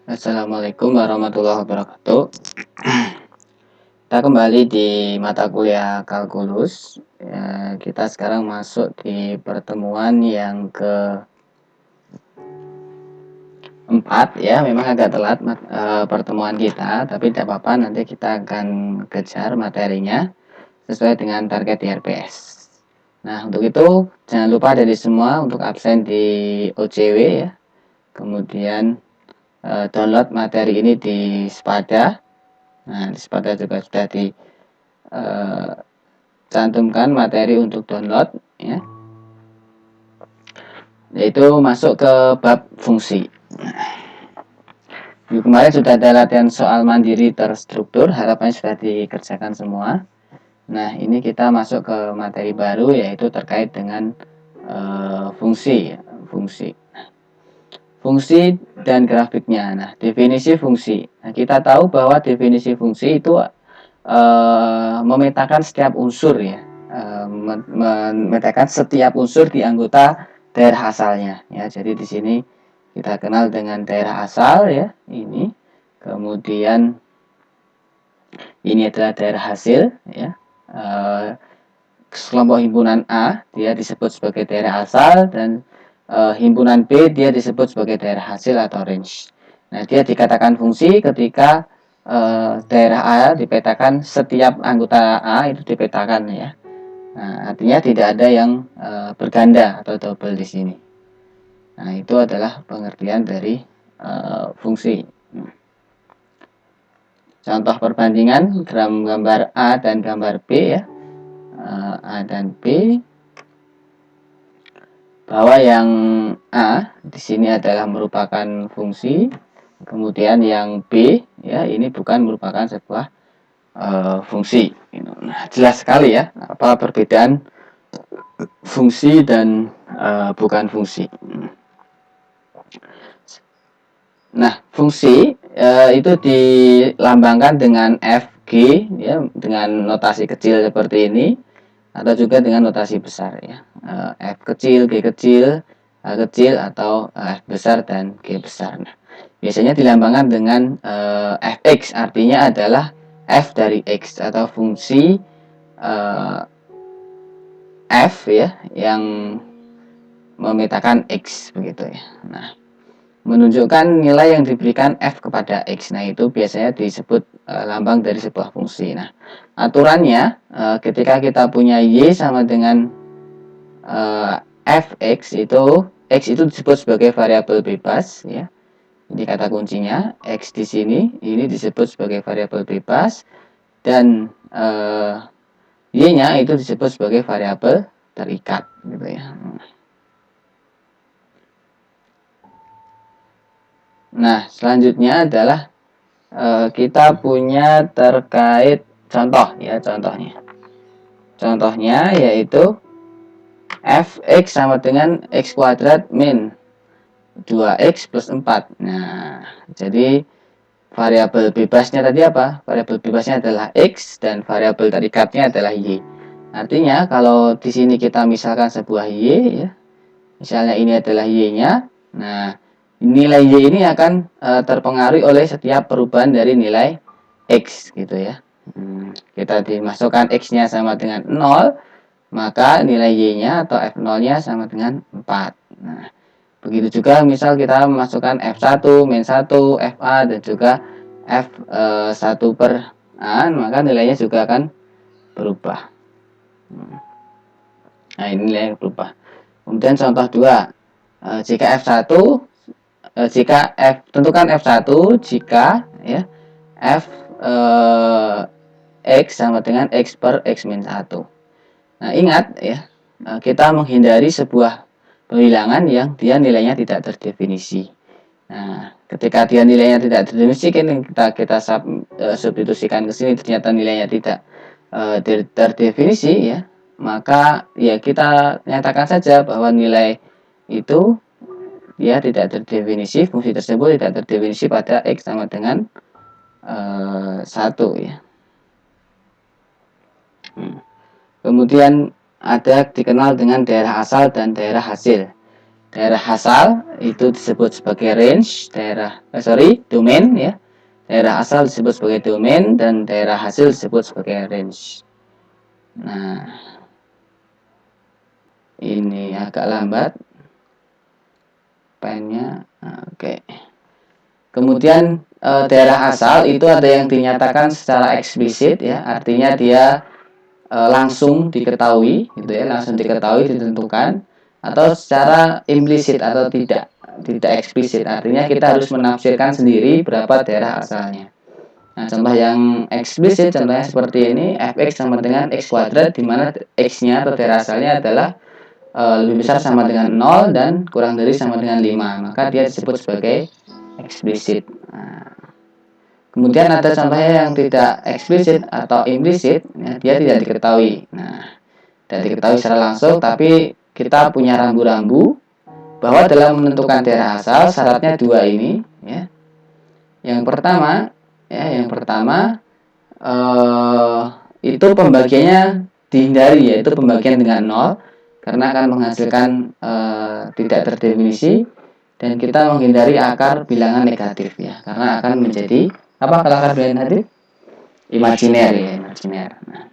Assalamualaikum warahmatullahi wabarakatuh. Kita kembali di mata kuliah kalkulus. Kita sekarang masuk di pertemuan yang keempat ya. Memang agak telat pertemuan kita, tapi tidak apa-apa. Nanti kita akan kejar materinya sesuai dengan target IRPS. Nah, untuk itu jangan lupa dari semua untuk absen di OJW ya. Kemudian download materi ini di Spada. Nah, di Spada juga sudah dicantumkan materi untuk download ya. Yaitu masuk ke bab fungsi. Kemarin sudah ada latihan soal mandiri terstruktur, harapannya sudah dikerjakan semua. Nah, ini kita masuk ke materi baru yaitu terkait dengan fungsi ya. Fungsi dan grafiknya. Nah, definisi fungsi. Nah, kita tahu bahwa definisi fungsi itu memetakan setiap unsur ya, memetakan setiap unsur di anggota daerah asalnya ya. Jadi di sini kita kenal dengan daerah asal ya, ini. Kemudian ini adalah daerah hasil ya. Kelompok himpunan A dia disebut sebagai daerah asal, dan himpunan B dia disebut sebagai daerah hasil atau range. Nah, dia dikatakan fungsi ketika daerah A dipetakan, setiap anggota A itu dipetakan ya. Nah, artinya tidak ada yang berganda atau double di sini. Nah, itu adalah pengertian dari fungsi. Contoh perbandingan gambar A dan gambar B ya. A dan B, bahwa yang A di sini adalah merupakan fungsi, kemudian yang B ya ini bukan merupakan sebuah fungsi. Nah, jelas sekali ya apa perbedaan fungsi dan bukan fungsi. Nah, fungsi itu dilambangkan dengan FG ya, dengan notasi kecil seperti ini, atau juga dengan notasi besar ya, F kecil, G kecil, H kecil, atau F besar dan G besar. Nah, biasanya dilambangkan dengan Fx, artinya adalah F dari X atau fungsi F ya yang memetakan X begitu ya. Nah, menunjukkan nilai yang diberikan F kepada X. Nah, itu biasanya disebut lambang dari sebuah fungsi. Nah, aturannya ketika kita punya Y sama dengan Fx, itu X itu disebut sebagai variabel bebas ya. Ini kata kuncinya, X di sini ini disebut sebagai variabel bebas, dan Y-nya itu disebut sebagai variabel terikat gitu ya. Nah, selanjutnya adalah kita punya terkait contoh ya, contohnya yaitu Fx sama dengan X kuadrat min 2X plus 4. Nah, jadi variabel bebasnya tadi apa? Variabel bebasnya adalah X dan variabel terikatnya adalah Y. Artinya kalau di sini kita misalkan sebuah Y ya, misalnya ini adalah Y-nya. Nah, nilai Y ini akan terpengaruh oleh setiap perubahan dari nilai X gitu ya. Kita dimasukkan X-nya sama dengan 0, maka nilai Y-nya atau F0-nya sama dengan 4. Nah, begitu juga misal kita memasukkan F1, min 1, FA, dan juga F1 per A, maka nilainya juga akan berubah. Nah, ini nilai yang berubah. Kemudian contoh 2, jika F1, tentukan F1 jika ya F X sama dengan X per X min 1. Nah, ingat ya, kita menghindari sebuah penghilangan yang dia nilainya tidak terdefinisi. Nah, ketika dia nilainya tidak terdefinisi, kita substitusikan ke sini, ternyata nilainya tidak terdefinisi ya, maka ya kita nyatakan saja bahwa nilai itu dia tidak terdefinisi, fungsi tersebut tidak terdefinisi pada X sama dengan 1 ya. Kemudian ada dikenal dengan daerah asal dan daerah hasil. daerah asal itu disebut sebagai range, domain ya. Daerah asal disebut sebagai domain dan daerah hasil disebut sebagai range. Nah, ini agak lambat pennya. Oke. Kemudian daerah asal itu ada yang dinyatakan secara eksplisit ya, artinya dia langsung diketahui gitu ya, langsung diketahui ditentukan, atau secara implisit atau tidak eksplisit, artinya kita harus menafsirkan sendiri berapa daerah asalnya. Nah, contoh yang eksplisit contohnya seperti ini, fx sama dengan x kuadrat, di mana x-nya atau daerah asalnya adalah lebih besar sama dengan 0 dan kurang dari sama dengan 5, maka dia disebut sebagai eksplisit. Nah, kemudian ada contohnya yang tidak eksplisit atau implisit, ya, dia tidak diketahui. Nah, tidak diketahui secara langsung, tapi kita punya rambu-rambu bahwa dalam menentukan daerah asal syaratnya dua ini. Ya. Yang pertama, itu pembagiannya dihindari, yaitu pembagian dengan 0, karena akan menghasilkan tidak terdefinisi, dan kita menghindari akar bilangan negatif ya, karena akan menjadi apa kalau akar bilangan negatif? Imajiner ya, imajiner. Nah,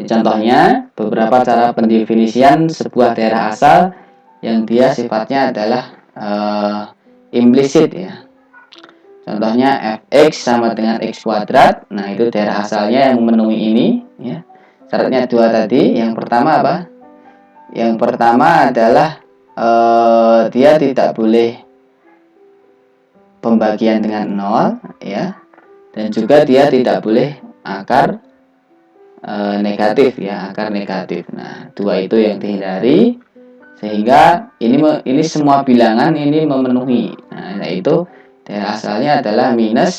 contohnya beberapa cara pendefinisian sebuah daerah asal yang dia sifatnya adalah implisit ya. Contohnya fx sama dengan x kuadrat. Nah, itu daerah asalnya yang memenuhi ini ya. Syaratnya dua tadi. Yang pertama apa? Yang pertama adalah dia tidak boleh pembagian dengan 0 ya. Dan juga dia tidak boleh akar negatif ya, akar negatif. Nah, dua itu yang dihindari, sehingga ini semua bilangan ini memenuhi. Nah, yaitu daerah asalnya adalah minus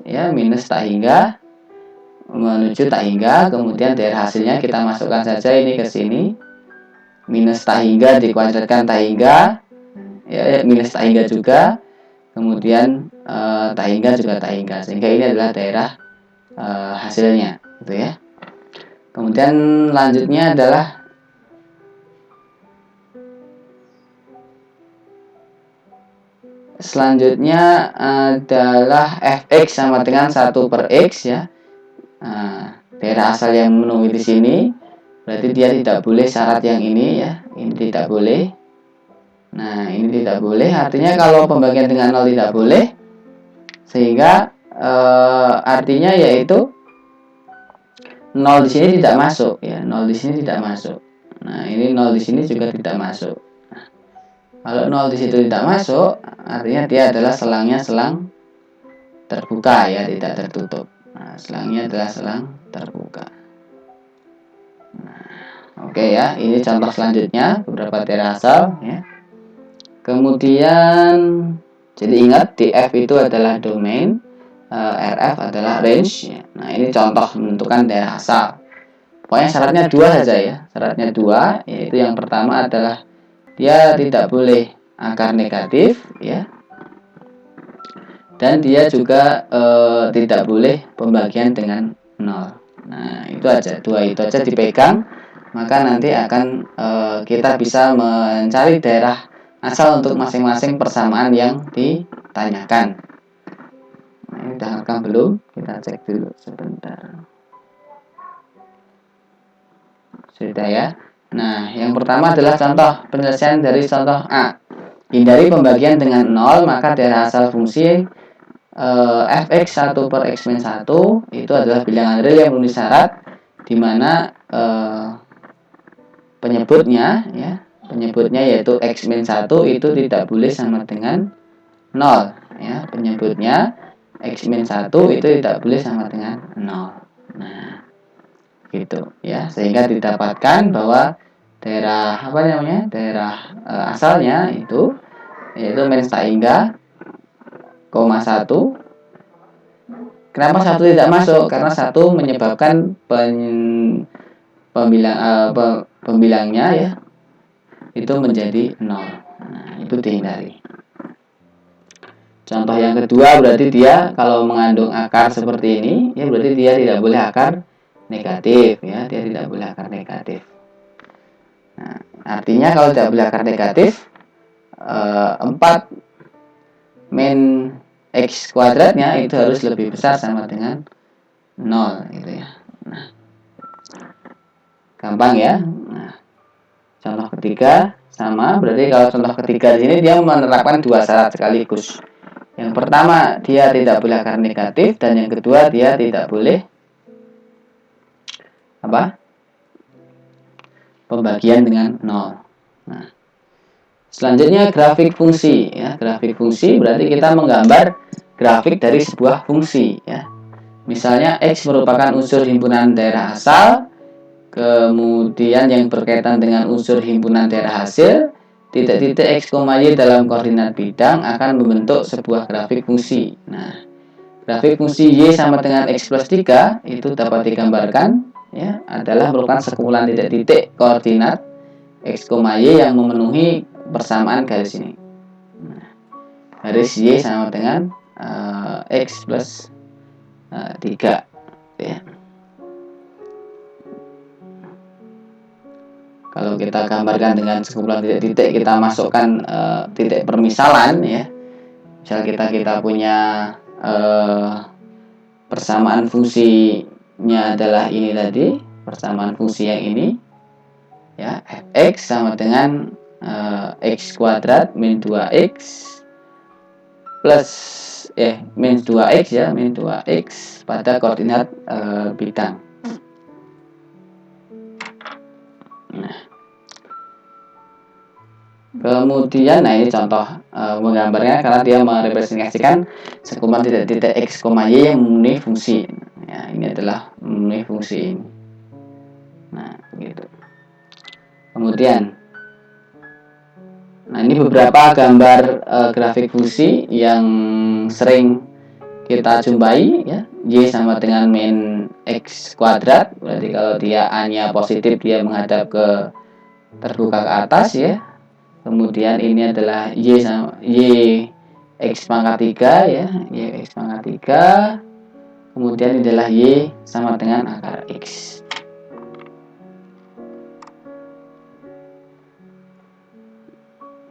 ya, minus tak hingga menuju tak hingga, kemudian daerah hasilnya kita masukkan saja ini ke sini, minus tak hingga dikuadratkan tak hingga ya, minus tak hingga juga, kemudian tak hingga juga tak hingga, sehingga ini adalah daerah hasilnya gitu ya. Kemudian lanjutnya adalah fx sama dengan 1 per x ya. Nah, daerah asal yang memenuhi di sini berarti dia tidak boleh syarat yang ini ya, ini tidak boleh. Nah, ini tidak boleh, artinya kalau pembagian dengan 0 tidak boleh, sehingga artinya yaitu 0 di sini tidak masuk ya, 0 di sini tidak masuk. Nah, ini 0 di sini juga tidak masuk. Nah, kalau 0 di situ tidak masuk, artinya dia adalah selangnya selang terbuka ya, tidak tertutup. Nah, selangnya adalah selang terbuka. Nah, oke ya, ini contoh selanjutnya beberapa daerah asal ya. Kemudian jadi ingat df itu adalah domain, rf adalah range ya. Nah, ini contoh menentukan daerah asal. Pokoknya syaratnya dua saja ya. Syaratnya dua, yaitu yang pertama adalah dia tidak boleh akar negatif ya. Dan dia juga tidak boleh pembagian dengan 0. Nah, itu aja, dua itu aja dipegang, maka nanti akan kita bisa mencari daerah asal untuk masing-masing persamaan yang ditanyakan. Nah, ini udah rekam belum? Kita cek dulu sebentar. Sudah ya. Nah, yang pertama adalah contoh penyelesaian dari contoh A. Hindari pembagian dengan 0, maka daerah asal fungsi fx 1 per x min 1 itu adalah bilangan real yang memenuhi syarat, di mana penyebutnya yaitu x min 1 itu tidak boleh sama dengan 0 ya. Penyebutnya x min 1 itu tidak boleh sama dengan 0. Nah, gitu ya, sehingga didapatkan bahwa daerah daerah asalnya itu yaitu min tak hingga, 1. Kenapa 1 tidak masuk? Karena 1 menyebabkan pembilangnya ya itu menjadi 0. Nah, itu dihindari. Contoh yang kedua berarti dia kalau mengandung akar seperti ini ya, berarti dia tidak boleh akar negatif ya, dia tidak boleh akar negatif. Nah, Artinya kalau tidak boleh akar negatif, 4 min X kuadratnya itu harus lebih besar sama dengan 0 gitu ya. Nah, gampang ya. Nah, contoh ketiga sama, berarti kalau contoh ketiga di sini dia menerapkan 2 syarat sekaligus. Yang pertama, dia tidak boleh akar negatif, dan yang kedua, dia tidak boleh apa? Pembagian dengan 0. Nah, selanjutnya grafik fungsi ya. Grafik fungsi berarti kita menggambar grafik dari sebuah fungsi ya. Misalnya X merupakan unsur himpunan daerah asal, kemudian yang berkaitan dengan unsur himpunan daerah hasil, titik-titik X, Y dalam koordinat bidang akan membentuk sebuah grafik fungsi. Nah, grafik fungsi Y sama dengan X plus 3 itu dapat digambarkan ya, adalah merupakan sekumpulan titik-titik koordinat X, Y yang memenuhi persamaan garis ini. Nah, garis Y sama dengan X plus 3 ya. Kalau kita gambarkan dengan sekumpulan titik-titik, kita masukkan titik permisalan ya. Misal kita punya persamaan fungsinya adalah ini tadi, persamaan fungsi yang ini ya, fx sama dengan x kuadrat min 2x plus min 2x ya, min 2x pada koordinat bidang. Nah, kemudian, nah ini contoh menggambarnya karena dia merepresentasikan sekumpulan titik-titik X, Y yang memenuhi fungsi. Ya, ini adalah memenuhi fungsi ini. Nah, gitu. Kemudian, nah ini beberapa gambar grafik fungsi yang sering kita jumpai ya. Y sama dengan min X kuadrat, berarti kalau dia A-nya positif dia menghadap ke terbuka ke atas ya. Kemudian ini adalah Y sama Y X pangkat 3 ya, Y X pangkat 3. Kemudian ini adalah Y sama dengan akar X.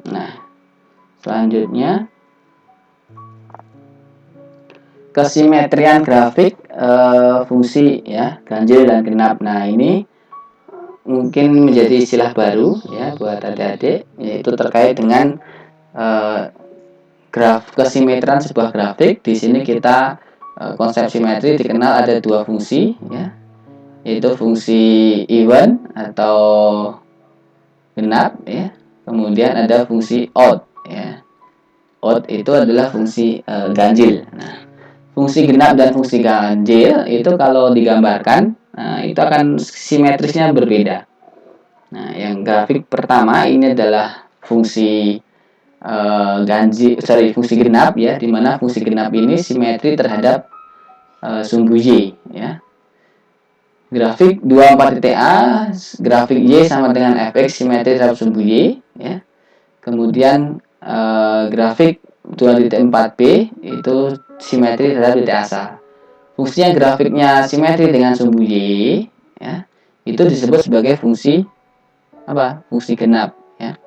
Nah, selanjutnya kesimetrian grafik fungsi ya, ganjil dan genap. Nah, ini mungkin menjadi istilah baru ya buat adik-adik, yaitu terkait dengan kesimetrian sebuah grafik. Di sini kita konsep simetri dikenal ada 2 fungsi ya, yaitu fungsi even atau genap ya, kemudian ada fungsi odd ya. Odd itu adalah fungsi ganjil. Nah, fungsi genap dan fungsi ganjil itu kalau digambarkan, nah, itu akan simetrisnya berbeda. Nah, yang grafik pertama ini adalah fungsi fungsi genap ya, di mana fungsi genap ini simetri terhadap sumbu Y ya. Grafik 24 titik A, grafik Y sama dengan fx simetri terhadap sumbu Y ya. Kemudian grafik 2.4b itu simetri terhadap titik asal. Fungsinya grafiknya simetri dengan sumbu Y ya, itu disebut sebagai fungsi apa? Fungsi genap ya.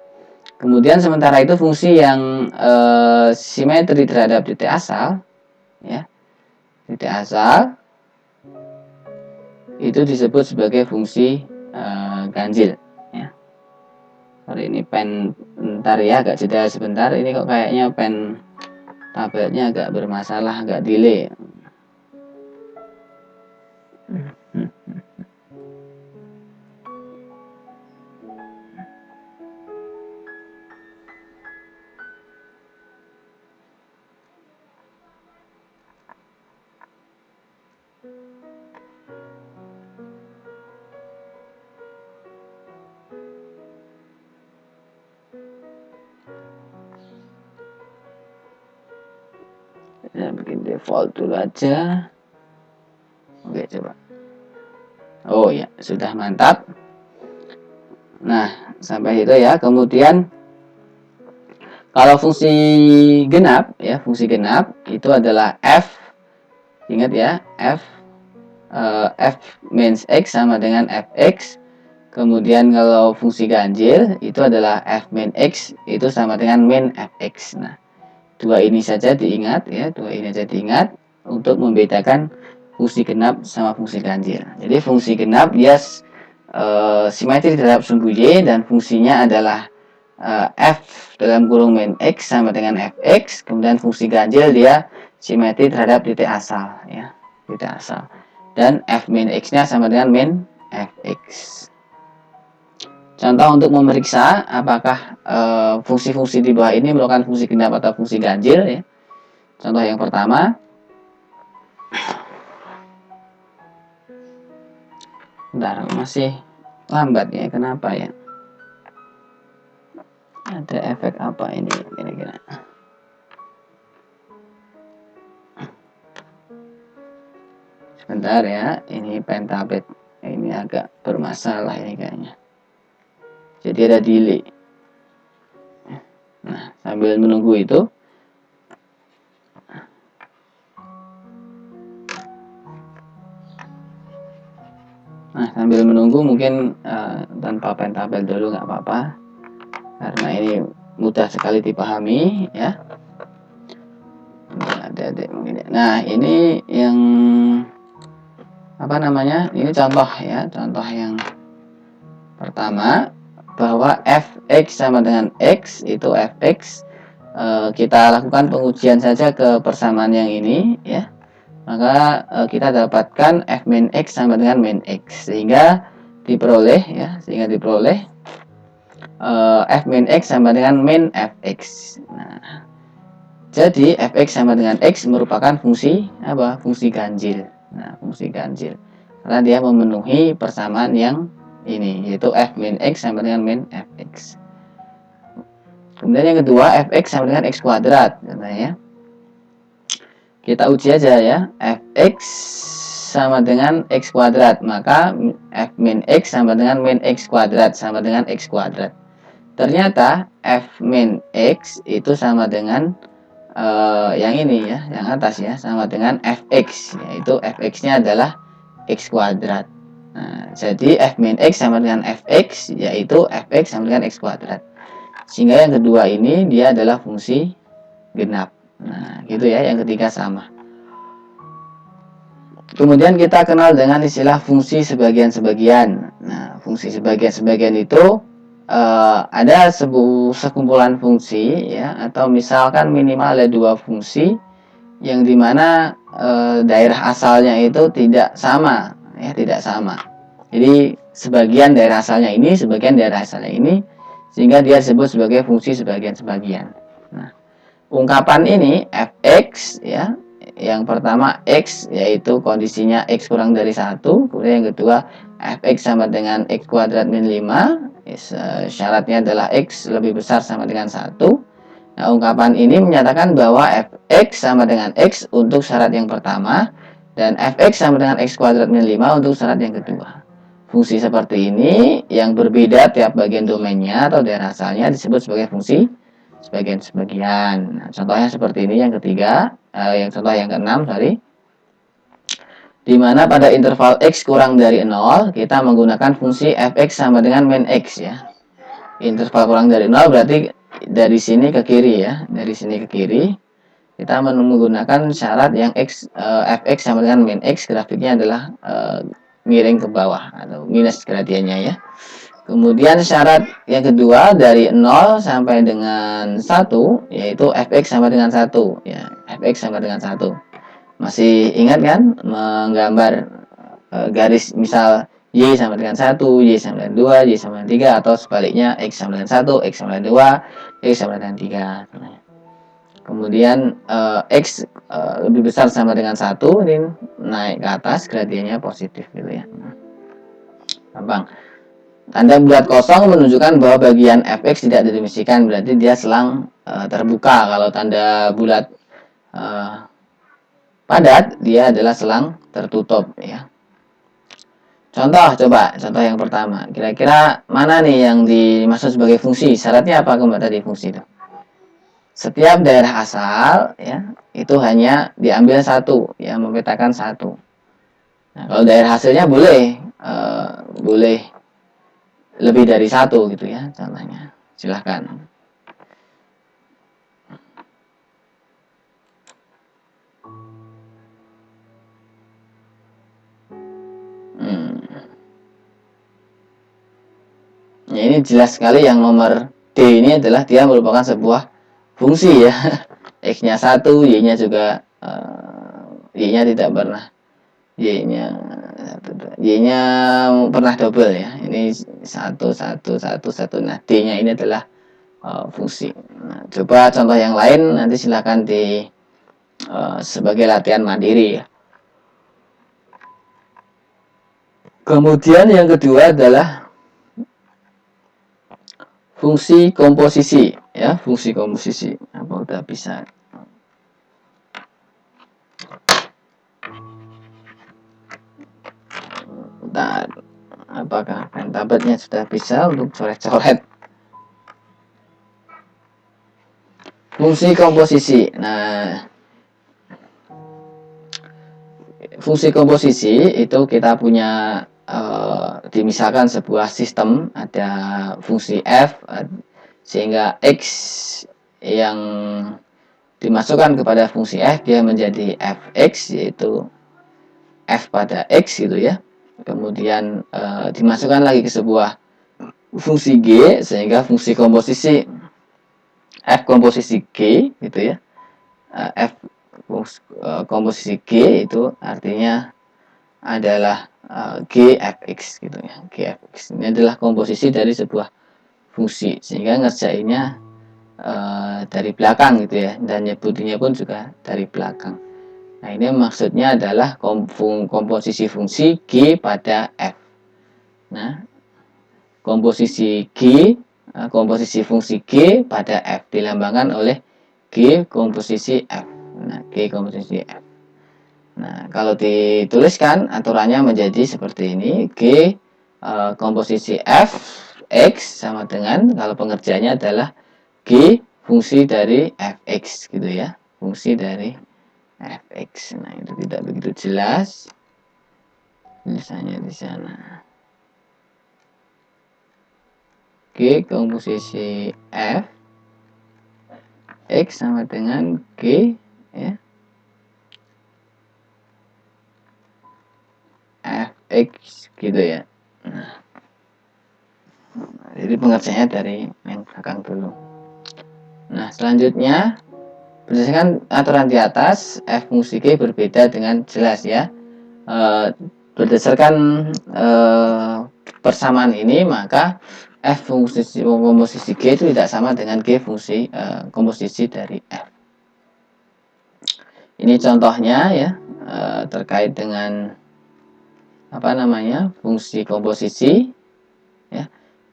Kemudian sementara itu fungsi yang simetri terhadap titik asal ya, titik asal itu disebut sebagai fungsi ganjil ya. Hari ini pen bentar ya, agak jeda sebentar. Ini kok kayaknya pen tabletnya agak bermasalah, agak delay. Saya bikin default dulu aja. Oke, coba. Oh ya, sudah mantap. Nah, sampai itu ya. Kemudian kalau fungsi genap ya, fungsi genap itu adalah f. Ingat ya, f min x sama dengan fx Kemudian kalau fungsi ganjil itu adalah f min x itu sama dengan min fx. Nah, dua ini saja diingat ya, dua ini saja diingat untuk membedakan fungsi genap sama fungsi ganjil. Jadi fungsi genap dia simetri terhadap sumbu y dan fungsinya adalah f dalam kurung min x sama dengan fx. Kemudian fungsi ganjil dia simetri terhadap titik asal ya, titik asal. Dan f min x-nya sama dengan min fx. Contoh untuk memeriksa apakah fungsi-fungsi di bawah ini merupakan fungsi genap atau fungsi ganjil ya. Contoh yang pertama. Bentar, masih lambat ya, kenapa ya? Ada efek apa ini kira-kira? Sebentar ya, ini pentablet ini agak bermasalah ini kayaknya. Jadi ada delay. Nah, sambil menunggu itu mungkin tanpa pentabel dulu nggak apa-apa, karena ini mudah sekali dipahami ya. Adik-adik mungkin. Nah, ini yang apa namanya? Ini contoh ya, contoh yang pertama bahwa fx sama dengan x itu fx. Kita lakukan pengujian saja ke persamaan yang ini ya, maka kita dapatkan f min x sama dengan min x, sehingga diperoleh f min x sama dengan min fx. Nah, jadi fx sama dengan x merupakan fungsi apa? Fungsi ganjil. Nah, fungsi ganjil karena dia memenuhi persamaan yang ini, yaitu f min x sama dengan min fx. Kemudian yang kedua, fx sama dengan x kuadrat katanya. Kita uji aja ya, fx sama dengan x kuadrat, maka f min x sama dengan min x kuadrat sama dengan x kuadrat. Ternyata f min x itu sama dengan yang ini ya, yang atas ya, sama dengan fx, yaitu fx-nya adalah x kuadrat. Nah, jadi f min x sama dengan fx, yaitu fx sama dengan x kuadrat. Sehingga yang kedua ini dia adalah fungsi genap. Nah, gitu ya, yang ketiga sama. Kemudian kita kenal dengan istilah fungsi sebagian-sebagian. Nah, fungsi sebagian-sebagian itu ada sekumpulan fungsi ya, atau misalkan minimal ada dua fungsi yang dimana daerah asalnya itu tidak sama ya, tidak sama. Jadi sebagian daerah asalnya ini, sebagian daerah asalnya ini, sehingga dia disebut sebagai fungsi sebagian-sebagian. Nah, ungkapan ini fx ya, yang pertama x yaitu kondisinya x kurang dari 1, kemudian yang kedua fx sama dengan x kuadrat min 5, syaratnya adalah x lebih besar sama dengan 1. Nah, ungkapan ini menyatakan bahwa fx sama dengan x untuk syarat yang pertama dan fx sama dengan x kuadrat min 5 untuk syarat yang kedua. Fungsi seperti ini yang berbeda tiap bagian domainnya atau daerah asalnya disebut sebagai fungsi sebagian-sebagian. Nah, contohnya seperti ini yang ketiga, contoh yang keenam, di mana pada interval x kurang dari 0 kita menggunakan fungsi fx sama dengan min x ya. Interval kurang dari 0 berarti dari sini ke kiri ya, dari sini ke kiri kita menggunakan syarat yang fx sama dengan min x, grafiknya adalah miring ke bawah atau minus gradiennya ya. Kemudian syarat yang kedua dari 0 sampai dengan 1 yaitu fx sama dengan 1 ya, fx sama dengan 1. Masih ingat kan menggambar garis misal y sama dengan 1, y sama dengan 2, y sama dengan 3, atau sebaliknya x sama dengan 1, x sama dengan 2, x sama dengan 3. Kemudian x lebih besar sama dengan 1, ini naik ke atas, gradiennya positif gitu ya. Gampang. Tanda bulat kosong menunjukkan bahwa bagian fx tidak didimensikan, berarti dia selang terbuka. Kalau tanda bulat padat, dia adalah selang tertutup ya. Contoh, coba contoh yang pertama. Kira-kira mana nih yang dimaksud sebagai fungsi? Syaratnya apa kembali tadi fungsi itu? Setiap daerah asal ya itu hanya diambil satu, ya, memetakan satu. Nah, kalau daerah hasilnya boleh lebih dari satu gitu ya contohnya. Silahkan. Ya, ini jelas sekali yang nomor D ini adalah dia merupakan sebuah fungsi ya. X-nya 1, Y-nya juga Y-nya tidak pernah Y-nya Y-nya pernah double ya. Ini 1 1 1 1. Nah, D-nya ini adalah fungsi. Nah, coba contoh yang lain nanti silakan di sebagai latihan mandiri ya. Kemudian yang kedua adalah fungsi komposisi ya, fungsi komposisi. Apa udah bisa? Bentar, apakah pen tabletnya sudah bisa untuk coret-coret? Fungsi komposisi. Nah, fungsi komposisi itu kita punya dimisalkan sebuah sistem, ada fungsi f, sehingga x yang dimasukkan kepada fungsi f dia menjadi fx, yaitu f pada x gitu ya. Kemudian dimasukkan lagi ke sebuah fungsi g, sehingga fungsi komposisi f komposisi g gitu ya. F komposisi g itu artinya adalah gfx gitu ya. Gfx ini adalah komposisi dari sebuah fungsi, sehingga ngerjainnya dari belakang gitu ya, dan nyebutinya pun juga dari belakang. Nah, ini maksudnya adalah komposisi fungsi G pada F. Nah, komposisi fungsi G pada F dilambangkan oleh G komposisi F. Nah, G komposisi F. Nah, kalau dituliskan aturannya menjadi seperti ini. G komposisi F X sama dengan, kalau pengerjaannya adalah G fungsi dari Fx gitu ya. Fungsi dari Fx. Nah, itu tidak begitu jelas misalnya di sana. G komposisi F X sama dengan G ya, Fx gitu ya. Nah, jadi pengerjaannya dari yang belakang dulu. Nah, selanjutnya berdasarkan aturan di atas, f fungsi G berbeda dengan jelas ya. Berdasarkan persamaan ini, maka f fungsi komposisi G itu tidak sama dengan G fungsi komposisi dari f. Ini contohnya ya, terkait dengan apa namanya, fungsi komposisi ya.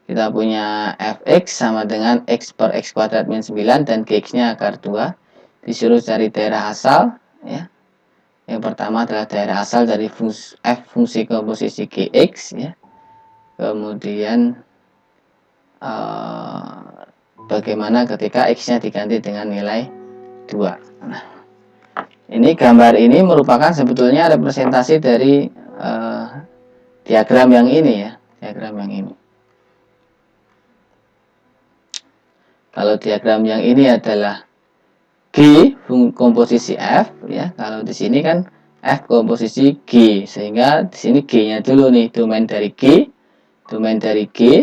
Kita punya fx sama dengan x per x kuadrat min 9 dan gx-nya akar 2. Disuruh cari daerah asal ya. Yang pertama adalah daerah asal dari f fungsi komposisi gx ya. Kemudian bagaimana ketika x-nya diganti dengan nilai 2. Nah, ini gambar ini merupakan sebetulnya representasi dari diagram yang ini ya, diagram yang ini. Kalau diagram yang ini adalah G komposisi F ya. Kalau di sini kan F komposisi G, sehingga di sini G-nya dulu nih, domain dari G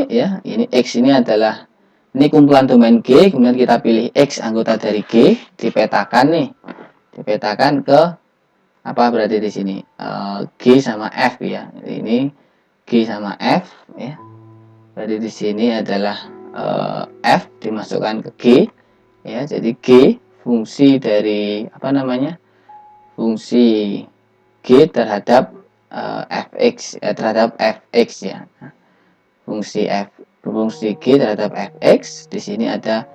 ya. Ini X ini adalah, ini kumpulan domain G, kemudian kita pilih X anggota dari G, dipetakan nih. Dipetakan ke apa berarti di sini? G sama F ya. Ini G sama F ya. Berarti di sini adalah F dimasukkan ke G ya, jadi G fungsi dari apa namanya, fungsi G terhadap Fx terhadap Fx ya. Fungsi G terhadap Fx, di sini ada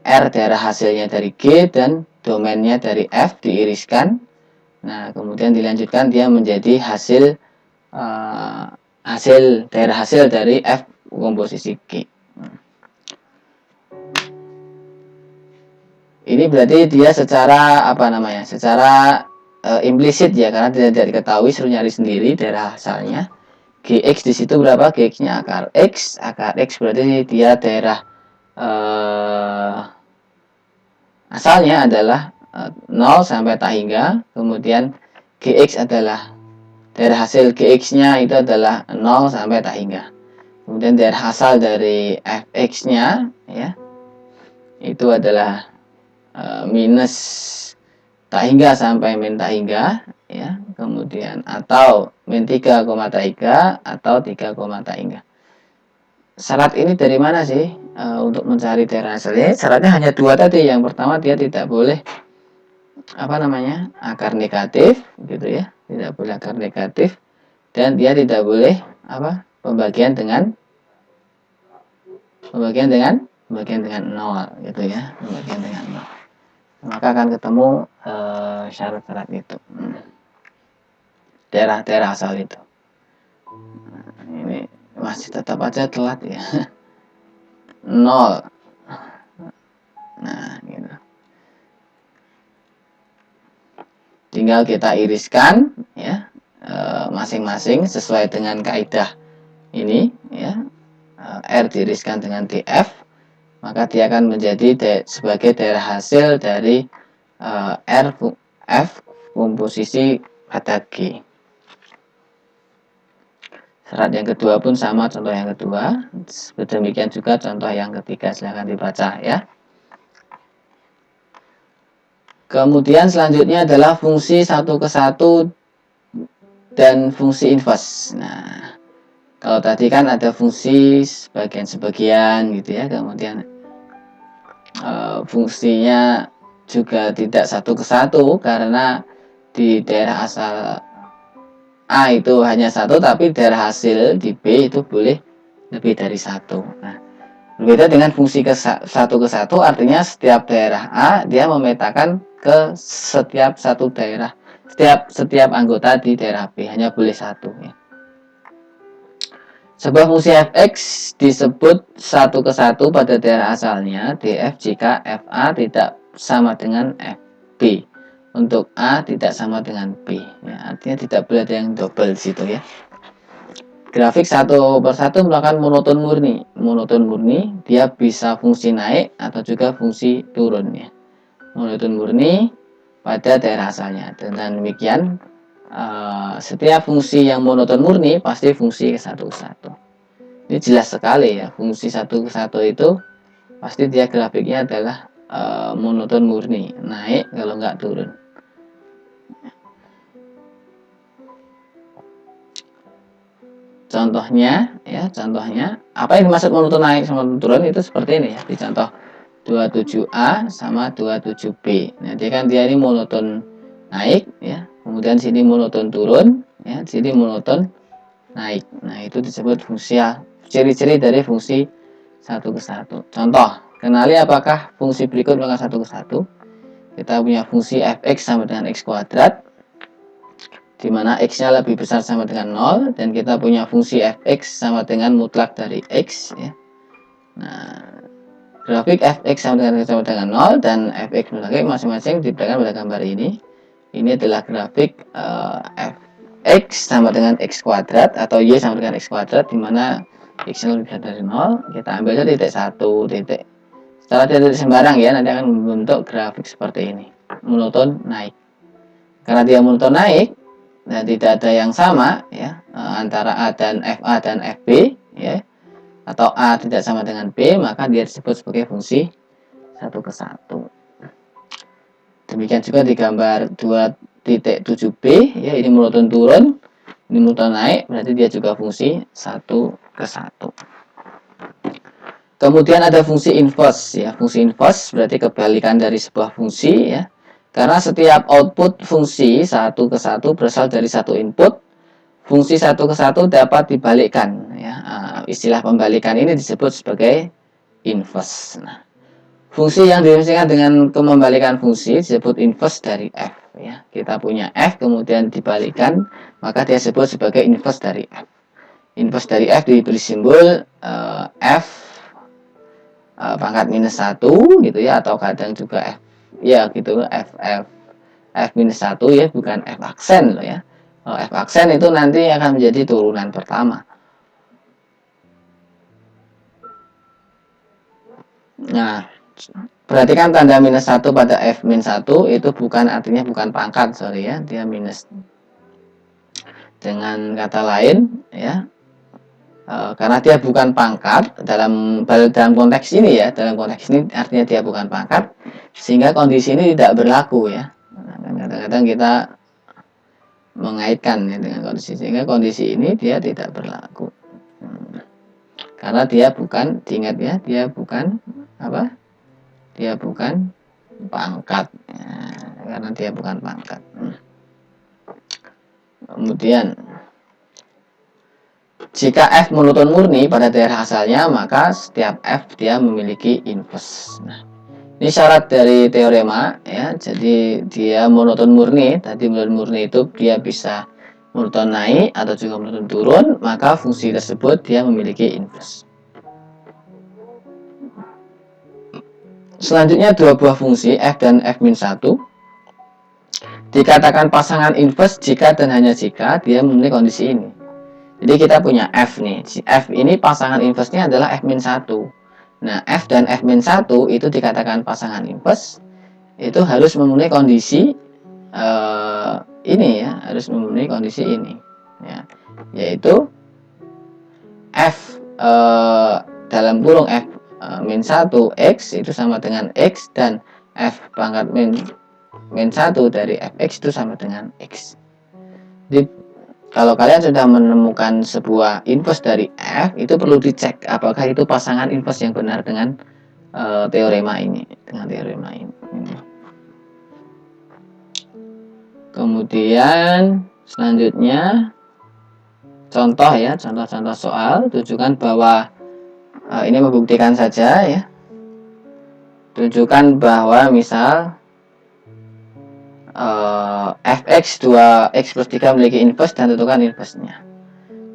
R daerah hasilnya dari G dan domainnya dari F diiriskan. Nah, kemudian dilanjutkan dia menjadi hasil daerah hasil dari F komposisi G. Ini berarti dia secara apa namanya, secara implisit ya, karena tidak diketahui, suruh nyari sendiri daerah asalnya. Gx di situ berapa? Gx-nya akar X berarti dia daerah asalnya adalah 0 sampai tak hingga, kemudian Gx adalah daerah hasil Gx-nya itu adalah 0 sampai tak hingga. Kemudian daerah asal dari Fx-nya ya itu adalah minus tak hingga sampai min tak hingga ya. Kemudian atau min 3, tak hingga atau 3, tak hingga. Syarat ini dari mana sih untuk mencari daerah asalnya? Syaratnya hanya dua tadi. Yang pertama dia tidak boleh akar negatif gitu ya, tidak boleh akar negatif, dan dia tidak boleh pembagian dengan nol gitu ya, pembagian dengan nol. Maka akan ketemu syarat-syarat itu, daerah asal itu. Ini masih tetap aja telat ya. 0. Nah, gitu. Tinggal kita iriskan ya, masing-masing sesuai dengan kaidah ini ya. R diiriskan dengan DF, maka dia akan menjadi sebagai daerah hasil dari F komposisi pada G. Syarat yang kedua pun sama contoh yang kedua. Demikian juga contoh yang ketiga, silahkan dibaca ya. Kemudian selanjutnya adalah fungsi 1 ke 1 dan fungsi inverse. Nah, kalau tadi kan ada fungsi sebagian-sebagian gitu ya, kemudian fungsinya juga tidak 1 ke 1 karena di daerah asal A itu hanya 1, tapi daerah hasil di B itu boleh lebih dari 1. Nah, berbeda dengan fungsi 1 ke 1, artinya setiap daerah A dia memetakan ke setiap satu daerah, setiap anggota di daerah B hanya boleh 1 ya. Sebuah fungsi fx disebut 1 ke 1 pada daerah asalnya df jika fa tidak sama dengan fb. Untuk A tidak sama dengan B ya, artinya tidak boleh ada yang double di situ ya. Grafik 1 per 1 merupakan monoton murni dia bisa fungsi naik atau juga fungsi turun ya. Monoton murni pada daerah asalnya. Dengan demikian setiap fungsi yang monoton murni pasti fungsi 1 ke 1. Ini jelas sekali ya, fungsi 1 ke 1 itu pasti dia grafiknya adalah monoton murni, naik kalau nggak turun. Contohnya apa yang dimaksud monoton naik sama monoton turun itu seperti ini ya, di contoh 27A sama 27B. Nah, dia ini monoton naik ya, kemudian sini monoton turun ya, sini monoton naik. Nah, itu disebut fungsi ciri-ciri dari fungsi 1 ke 1. Contoh, kenali apakah fungsi berikut merupakan 1 ke 1. Kita punya fungsi fx sama dengan x kuadrat, di mana x-nya lebih besar sama dengan 0, dan kita punya fungsi fx sama dengan mutlak dari x ya. Nah, grafik fx sama dengan 0 dan fx mutlak x masing-masing diberikan pada gambar ini. Ini adalah grafik fx sama dengan x kuadrat atau y sama dengan x kuadrat, di mana x-nya lebih besar dari 0. Kita ambil saja titik 1 titik. Setelah titik sembarang ya, nanti akan membentuk grafik seperti ini. Monoton naik. Karena dia monoton naik, dan tidak ada yang sama ya antara A dan FA dan FB ya, atau A tidak sama dengan B, maka dia disebut sebagai fungsi 1 ke 1. Demikian juga di gambar 2.7b ya, ini monoton turun, ini monoton naik, berarti dia juga fungsi 1 ke 1. Kemudian ada fungsi inverse ya. Fungsi inverse berarti kebalikan dari sebuah fungsi ya. Karena setiap output fungsi 1 ke 1 berasal dari satu input, fungsi 1 ke 1 dapat dibalikkan ya. Istilah pembalikan ini disebut sebagai inverse. Nah, fungsi yang didefinisikan dengan pembalikan fungsi disebut inverse dari f ya. Kita punya f kemudian dibalikan, maka dia disebut sebagai inverse dari f. Inverse dari f diberi simbol f pangkat minus 1 gitu ya, atau kadang juga f ya gitu, f minus 1 ya, bukan f aksen loh ya. F aksen itu nanti akan menjadi turunan pertama. Nah, perhatikan tanda minus 1 pada F min 1 itu artinya bukan pangkat, sorry ya, dia minus. Dengan kata lain ya, karena dia bukan pangkat dalam konteks ini ya, dalam konteks ini artinya dia bukan pangkat, sehingga kondisi ini tidak berlaku ya. Kadang-kadang kita mengaitkan ya dengan kondisi, sehingga kondisi ini dia tidak berlaku karena dia bukan, diingat ya, dia bukan apa, dia bukan pangkat ya, karena dia bukan pangkat. Kemudian jika F monoton murni pada daerah asalnya, maka setiap F dia memiliki inverse. Nah, ini syarat dari teorema ya. Jadi dia monoton murni. Tadi monoton murni itu dia bisa monoton naik atau juga monoton turun, maka fungsi tersebut dia memiliki inverse. Selanjutnya dua buah fungsi F dan F-1 dikatakan pasangan inverse jika dan hanya jika dia memenuhi kondisi ini. Jadi kita punya F nih. F ini pasangan inverse-nya adalah F-1. Nah, F dan F-1 itu dikatakan pasangan inverse, itu harus memenuhi kondisi ini ya, harus memenuhi kondisi ini ya, yaitu F dalam kurung F min 1 X itu sama dengan X, dan F pangkat min 1 dari Fx itu sama dengan X. Jadi kalau kalian sudah menemukan sebuah inverse dari F, itu perlu dicek apakah itu pasangan inverse yang benar dengan teorema ini, Kemudian selanjutnya contoh ya, contoh-contoh soal. Tunjukkan bahwa ini membuktikan saja ya. Tunjukkan bahwa misal fx 2x plus 3 memiliki inverse dan tentukan inverse-nya.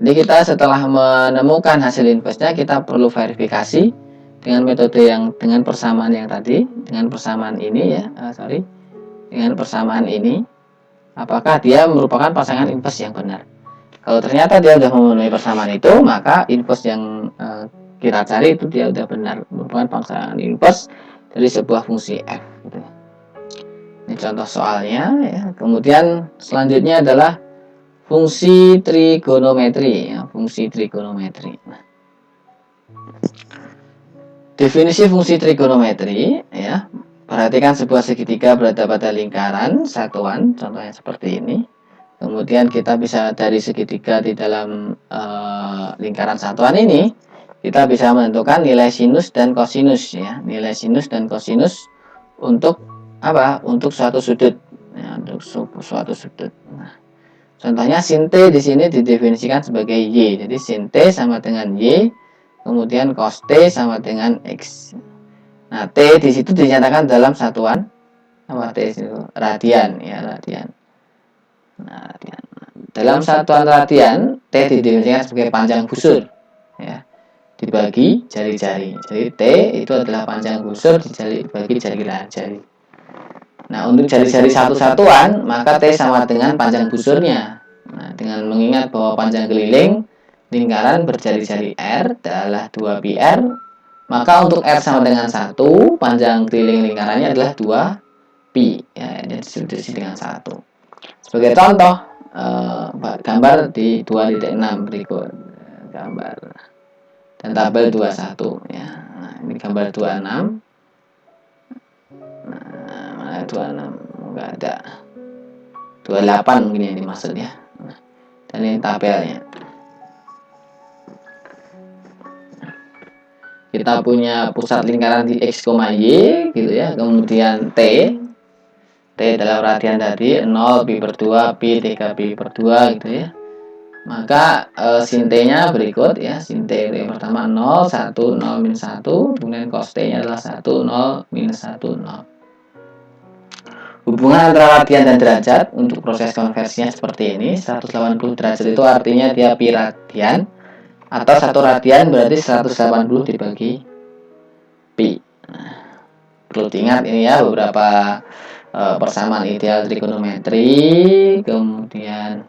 Jadi kita setelah menemukan hasil inverse-nya, kita perlu verifikasi dengan metode dengan persamaan yang tadi, dengan persamaan ini ya, dengan persamaan ini, apakah dia merupakan pasangan inverse yang benar. Kalau ternyata dia sudah memenuhi persamaan itu, maka inverse yang kita cari itu dia sudah benar, merupakan pasangan inverse dari sebuah fungsi f. Gitu. Ini contoh soalnya ya. Kemudian selanjutnya adalah fungsi trigonometri ya, fungsi trigonometri. Nah, definisi fungsi trigonometri ya, perhatikan sebuah segitiga berada pada lingkaran satuan, contohnya seperti ini. Kemudian kita bisa dari segitiga di dalam lingkaran satuan ini, kita bisa menentukan nilai sinus dan kosinus ya, nilai sinus dan kosinus untuk apa? Untuk suatu sudut ya, untuk suatu sudut. Nah, contohnya sin T di sini didefinisikan sebagai Y. Jadi sin T sama dengan Y, kemudian cos T sama dengan X. Nah, T di situ dinyatakan dalam satuan apa T itu? Radian ya, radian. Nah, radian. Dalam satuan radian, T didefinisikan sebagai panjang busur ya, dibagi jari-jari. Jadi T itu adalah panjang busur dibagi jari-jari. Nah, untuk jari-jari satu-satuan, maka T sama dengan panjang busurnya. Nah, dengan mengingat bahwa panjang keliling lingkaran berjari-jari R adalah 2πr, maka untuk R sama dengan 1, panjang keliling lingkarannya adalah 2π. Ya, jadi disebut dengan 1. Sebagai contoh, gambar di 2.6 berikut. Gambar dan tabel 21 ya. Nah, ini gambar 26. Nah, mana 26? Enggak ada. 28 mungkin ini maksudnya. Nah, dan ini tabelnya. Kita punya pusat lingkaran di X, Y gitu ya. Kemudian T dalam radian tadi 0, pi per 2, pi 3, pi per 2 gitu ya. Maka sin T-nya berikut ya. Sin T yang pertama 0, 1, 0, minus 1. Kemudian cos T-nya adalah 1, 0, minus 1, 0. Hubungan antara radian dan derajat untuk proses konversinya seperti ini. 180 derajat itu artinya dia pi radian, atau 1 radian berarti 180 dibagi pi. Nah, perlu diingat ini ya beberapa persamaan ideal trigonometri. Kemudian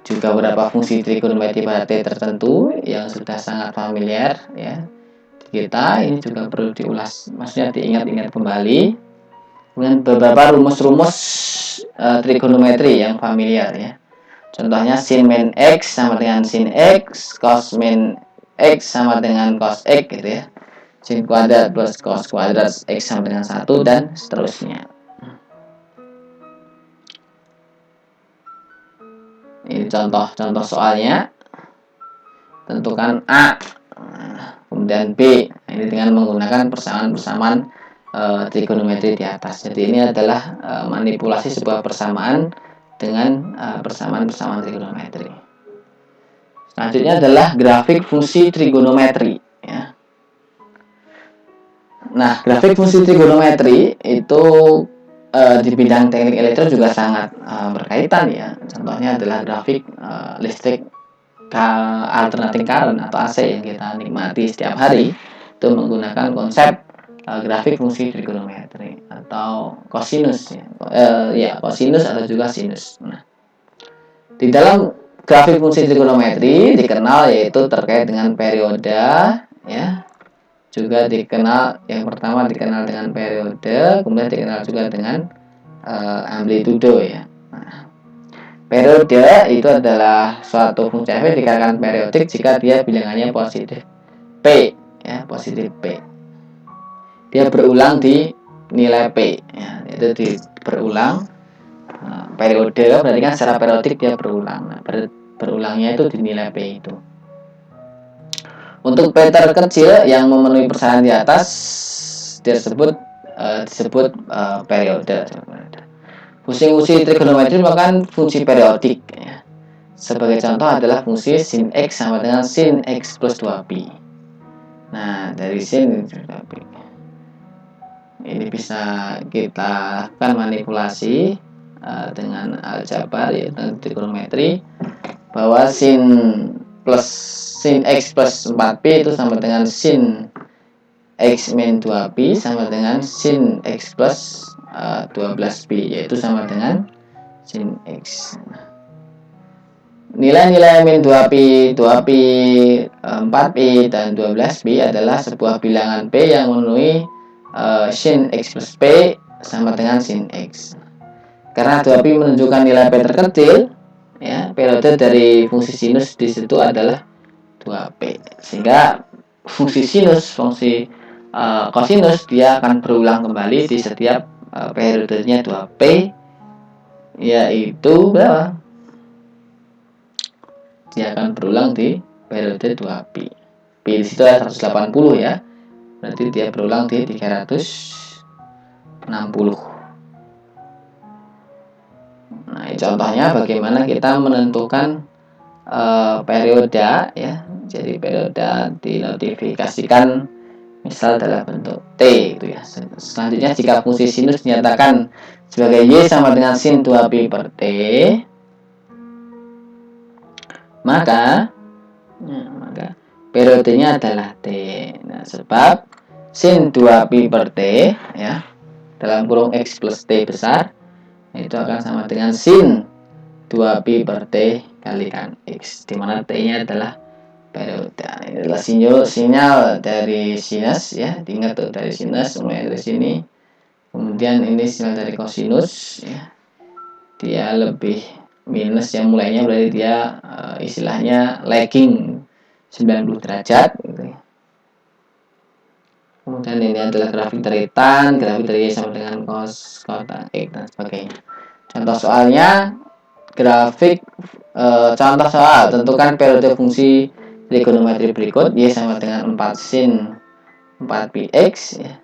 juga beberapa fungsi trigonometri pada T tertentu yang sudah sangat familiar ya kita. Ini juga perlu diulas, maksudnya diingat-ingat kembali. Kemudian beberapa rumus-rumus trigonometri yang familiar ya. Contohnya sin min X sama dengan sin X, cos min X sama dengan cos X gitu ya. Sin kuadrat plus cos kuadrat X sama dengan 1 dan seterusnya. Ini contoh soalnya. Tentukan A, kemudian B. Ini dengan menggunakan persamaan-persamaan trigonometri di atas. Jadi ini adalah manipulasi sebuah persamaan dengan persamaan-persamaan trigonometri. Selanjutnya adalah grafik fungsi trigonometri ya. Nah, grafik fungsi trigonometri itu di bidang teknik elektro juga sangat berkaitan ya. Contohnya adalah grafik listrik alternating current atau AC yang kita nikmati setiap hari, itu menggunakan konsep grafik fungsi trigonometri atau kosinus ya, kosinus atau juga sinus. Nah, di dalam grafik fungsi trigonometri dikenal yaitu terkait dengan periode ya, juga dikenal, yang pertama dikenal dengan periode, kemudian dikenal juga dengan amplitudo ya. Nah, periode itu adalah suatu fungsi f dikatakan periodik jika dia bilangannya positif p ya, positif p. Dia berulang di nilai p ya, itu berulang. Periode berarti kan secara periodik dia berulang. Nah, berulangnya itu di nilai p itu. Untuk p terkecil yang memenuhi persyarat di atas disebut periode. Fungsi-fungsi trigonometri merupakan fungsi periodik ya. Sebagai contoh adalah fungsi sin X sama dengan sin X plus 2pi. Nah, dari sin ini bisa kita lakukan manipulasi dengan aljabar ya, dengan trigonometri, bahwa sin X plus 4pi itu sama dengan sin X min 2pi sama dengan sin X plus 12pi, yaitu sama dengan sin X. Nilai-nilai min 2pi, 4pi, dan 12pi adalah sebuah bilangan P yang memenuhi sin X plus P sama dengan sin X. Karena 2pi menunjukkan nilai P terkecil, ya, periode dari fungsi sinus di situ adalah 2P. Sehingga fungsi sinus, fungsi kosinus, dia akan berulang kembali di setiap periodenya 2P, yaitu berapa? Dia akan berulang di periode 2pi. Pi di situ ada 180 ya. Berarti dia berulang di 360. Nah, contohnya bagaimana kita menentukan periode ya. Jadi periode dinotifikasikan misal dalam bentuk T itu ya. Selanjutnya jika fungsi sinus dinyatakan sebagai Y sama dengan sin 2pi per T, maka periodenya adalah T. Nah, sebab sin 2pi per T ya, dalam kurung X plus T besar, itu akan sama dengan sin 2pi per T kalikan X, di mana T-nya adalah periode. Ini adalah sinyal dari sinus ya, diingat tuh, dari sinus mulai dari sini. Kemudian ini sinyal dari kosinus ya. Dia lebih minus, yang mulainya berarti dia istilahnya lagging 90 derajat gitu ya. Kemudian ini adalah grafik dari tan, grafik dari Y sama dengan cos, kota X dan sebagainya. Contoh soalnya, grafik contoh soal, tentukan periode fungsi trigonometri berikut. Y sama dengan 4 sin 4pi X ya.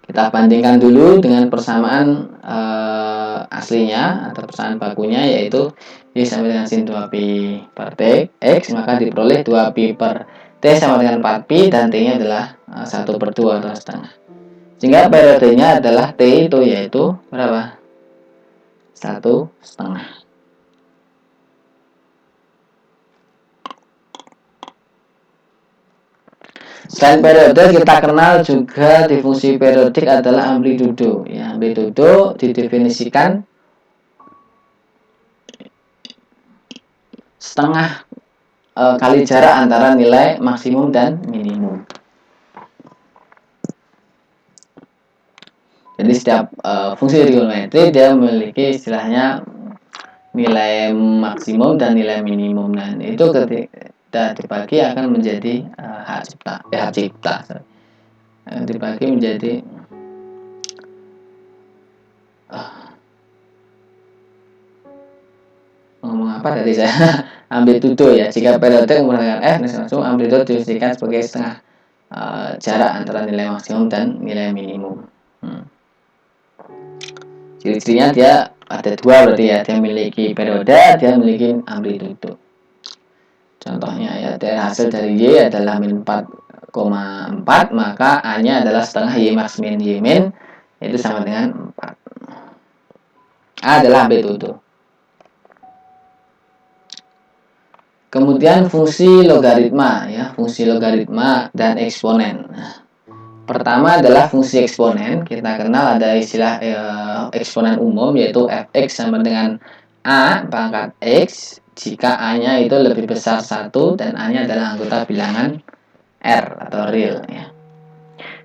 Kita bandingkan dulu dengan persamaan aslinya atau persamaan bakunya, yaitu Y sama dengan sin 2pi per T X, maka diperoleh 2pi per T sama dengan 4pi, dan T-nya adalah 1 per 2 atau setengah. Sehingga periodenya adalah T itu yaitu berapa? 1,5. Selain periode, kita kenal juga di fungsi periodik adalah amplitudo. Ya, amplitudo didefinisikan setengah kali jarak antara nilai maksimum dan minimum. Jadi setiap fungsi trigonometri dia memiliki istilahnya nilai maksimum dan nilai minimum. Nah, itu ketika dibagi akan menjadi hak cipta. Dibagi menjadi ngomong apa tadi saya amplitudo ya. Jika periode menggunakan F, langsung amplitudo didefinisikan sebagai setengah jarak antara nilai maksimum dan nilai minimum. Ciri-cirinya dia ada dua berarti ya, dia memiliki periode, dia memiliki amplitudo. Contohnya ya, hasil dari Y adalah min 4,4, maka A-nya adalah setengah Y max min Y min, itu sama dengan 4. A adalah amplitudo. Kemudian fungsi logaritma ya, fungsi logaritma dan eksponen. Pertama adalah fungsi eksponen. Kita kenal ada istilah eksponen umum yaitu fx sama dengan a pangkat x jika a-nya itu lebih besar 1 dan a-nya adalah anggota bilangan r atau real ya.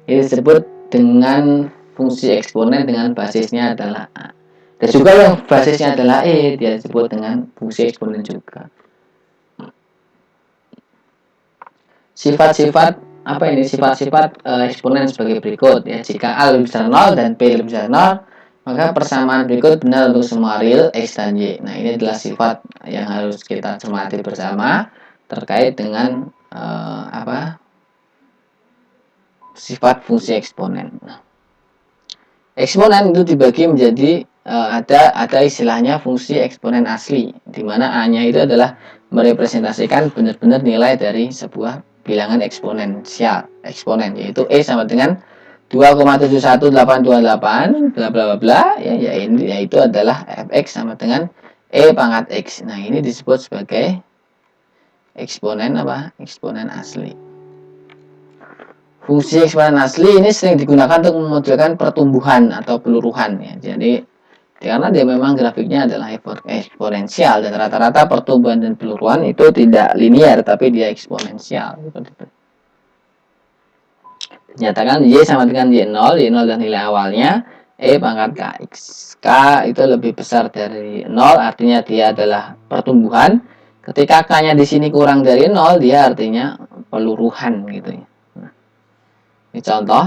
Ini disebut dengan fungsi eksponen dengan basisnya adalah a. Dan juga yang basisnya adalah e dia disebut dengan fungsi eksponen juga. Sifat-sifat apa ini? Sifat-sifat eksponen sebagai berikut ya. Jika a lebih besar 0 dan b lebih besar 0, maka persamaan berikut benar untuk semua real x dan y. Nah, ini adalah sifat yang harus kita cermati bersama terkait dengan sifat fungsi eksponen. Eksponen itu dibagi menjadi ada istilahnya fungsi eksponen asli, di mana a-nya itu adalah merepresentasikan benar-benar nilai dari sebuah bilangan eksponensial, eksponen, yaitu e sama dengan 2,71828 bla bla bla ya ini yaitu adalah fx sama dengan e pangkat x. Nah, ini disebut sebagai eksponen eksponen asli. Fungsi eksponen asli ini sering digunakan untuk memodelkan pertumbuhan atau peluruhan ya. Jadi karena dia memang grafiknya adalah eksponensial dan rata-rata pertumbuhan dan peluruhan itu tidak linear tapi dia eksponensial. Dinyatakan Y sama dengan Y0 dan nilai awalnya E pangkat KX. K itu lebih besar dari 0, artinya dia adalah pertumbuhan. Ketika K-nya di sini kurang dari 0, dia artinya peluruhan gitu ya. Ini contoh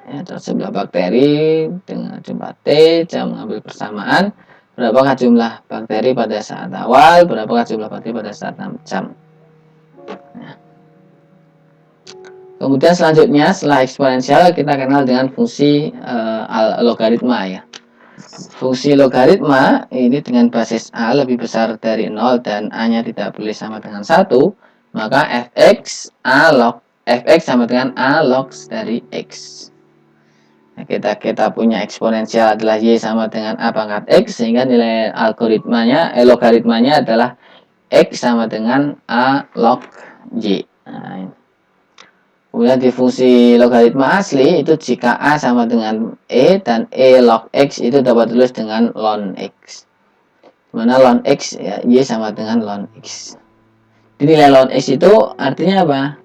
ya, jumlah bakteri dengan jumlah T, jam mengambil persamaan, berapakah jumlah bakteri pada saat awal, berapakah jumlah bakteri pada saat 6 jam. Nah. Kemudian selanjutnya setelah eksponensial kita kenal dengan fungsi logaritma ya. Fungsi logaritma ini dengan basis A lebih besar dari 0 dan A-nya tidak boleh sama dengan 1, maka fx sama dengan A log dari x. Nah, kita punya eksponensial adalah Y sama dengan A pangkat X, sehingga nilai logaritmanya adalah X sama dengan A log Y. Nah, kemudian di fungsi logaritma asli itu jika A sama dengan E dan E log X itu dapat ditulis dengan ln X. Dimana ln X ya, Y sama dengan ln X. Di nilai ln X itu artinya apa?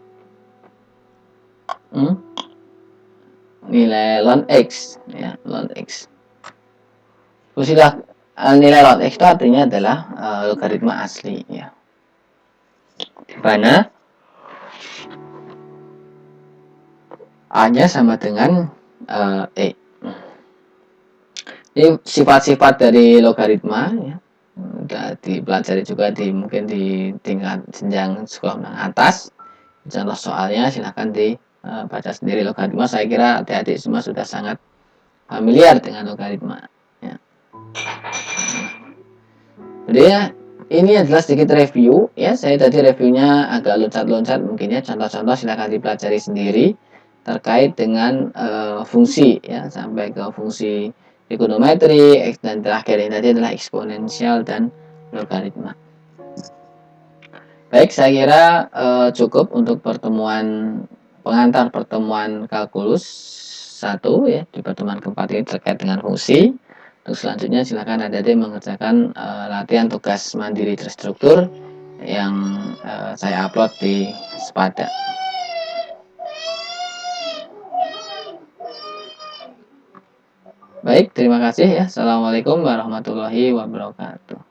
Nilai ln X ya, ln X. Fungsilah nilai ln X itu artinya adalah logaritma asli ya. Di mana A-nya sama dengan E. Ini sifat-sifat dari logaritma ya. Sudah dipelajari juga mungkin di tingkat jenjang sekolah menengah atas. Contoh soalnya silahkan dibaca sendiri logaritma. Saya kira adik-adik semua sudah sangat familiar dengan logaritma ya. Jadi ya, ini adalah sedikit review ya. Saya tadi reviewnya agak loncat-loncat mungkin ya. Contoh-contoh silahkan dipelajari sendiri terkait dengan fungsi ya, sampai ke fungsi trigonometri, dan terakhir ini tadi adalah eksponensial dan logaritma. Baik, saya kira cukup untuk pengantar pertemuan kalkulus 1 ya, di pertemuan keempat ini terkait dengan fungsi. Untuk selanjutnya silakan adik-adik mengerjakan latihan tugas mandiri terstruktur yang saya upload di Sepada. Baik, terima kasih ya. Assalamualaikum warahmatullahi wabarakatuh.